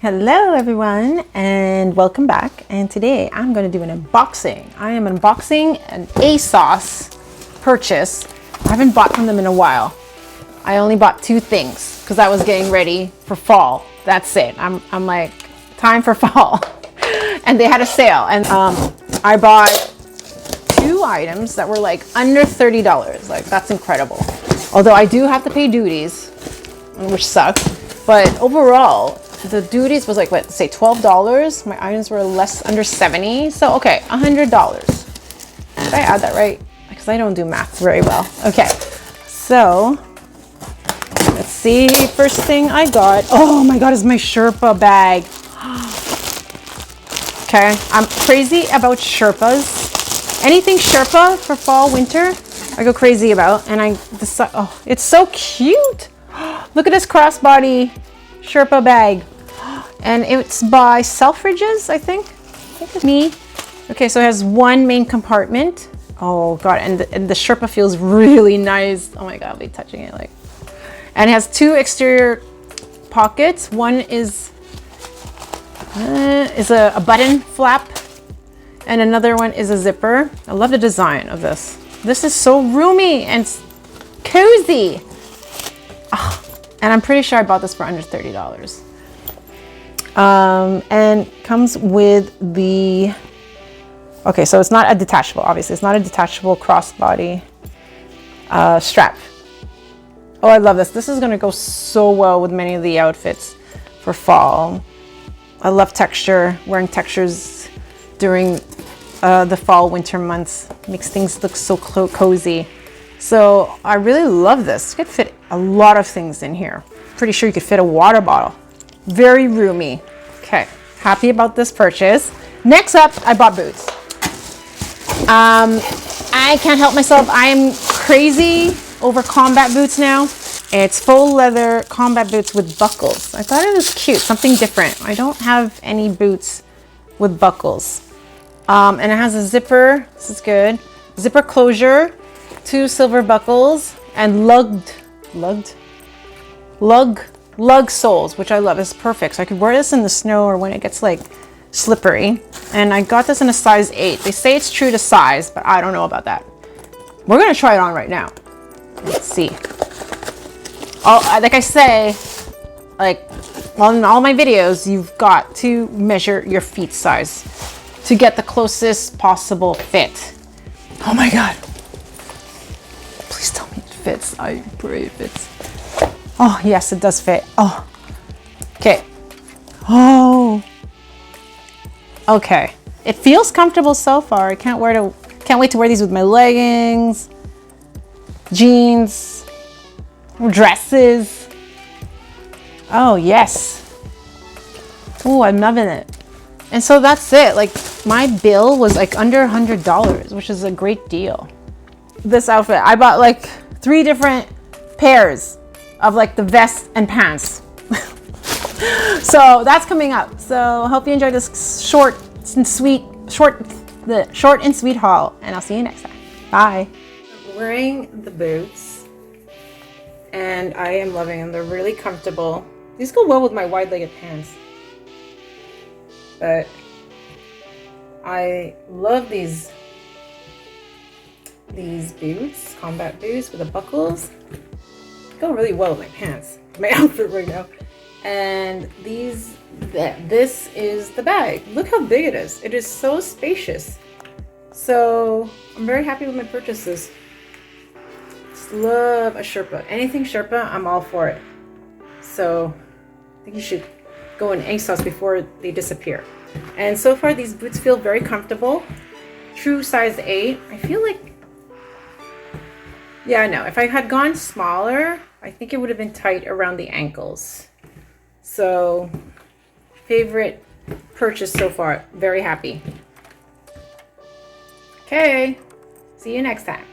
Hello everyone and welcome back, and today I'm going to do an unboxing. I am unboxing an ASOS purchase. I haven't bought from them in a while. I only bought two things because I was getting ready for fall. That's it. I'm like, time for fall. And they had a sale, and I bought two items that were like under $30. Like, that's incredible. Although I do have to pay duties, which sucks, but overall the duties was like, what, say $12. My items were under 70, so okay, $100. Did I add that right? Because I don't do math very well. Okay, so let's see. First thing I got, oh my god, is my Sherpa bag. Okay, I'm crazy about Sherpas. Anything Sherpa for fall, winter, I go crazy about. And I decide, oh, it's so cute. Look at this crossbody Sherpa bag, and it's by Selfridges, I think it's me. Okay, so it has one main compartment. Oh god, and the Sherpa feels really nice. Oh my god, I'll be touching it like. And it has two exterior pockets. One is a button flap, and another one is a zipper. I love the design of this. This is so roomy and cozy. Oh. And I'm pretty sure I bought this for under $30. And comes with the, okay, so it's not a detachable, obviously. It's not a detachable crossbody strap. Oh, I love this. This is going to go so well with many of the outfits for fall. I love texture, wearing textures during the fall, winter months. Makes things look so cozy. So I really love this. You could fit a lot of things in here. Pretty sure you could fit a water bottle. Very roomy. Okay, happy about this purchase. Next up, I bought boots. I can't help myself. I am crazy over combat boots now. It's faux leather combat boots with buckles. I thought it was cute, something different. I don't have any boots with buckles. And it has a zipper. This is good. Zipper closure. Two silver buckles and lug soles, which I love. It's perfect. So I could wear this in the snow or when it gets like slippery. And I got this in a size 8. They say it's true to size, but I don't know about that. We're gonna try it on right now. Let's see. Like I say, like on all my videos, you've got to measure your feet size to get the closest possible fit. Oh my god. Please tell me it fits. I pray it fits. Oh, yes, it does fit. Oh, okay. Oh, okay. It feels comfortable so far. I can't wait to wear these with my leggings, jeans, dresses. Oh, yes. Oh, I'm loving it. And so that's it. Like, my bill was like under $100, which is a great deal. This outfit, I bought like 3 different pairs of like the vest and pants. So that's coming up. So hope you enjoyed this short and sweet haul, and I'll see you next time. Bye. I'm wearing the boots and I am loving them. They're really comfortable. These go well with my wide-legged pants. But I love these boots, combat boots with the buckles. Go really well with my pants, my outfit right now. And this is the bag. Look how big it is. It is so spacious. So I'm very happy with my purchases. Just love a Sherpa. Anything Sherpa, I'm all for it. So I think you should go in ASOS before they disappear. And so far these boots feel very comfortable. True size 8. I feel like, yeah, no, if I had gone smaller, I think it would have been tight around the ankles. So, favorite purchase so far. Very happy. Okay, see you next time.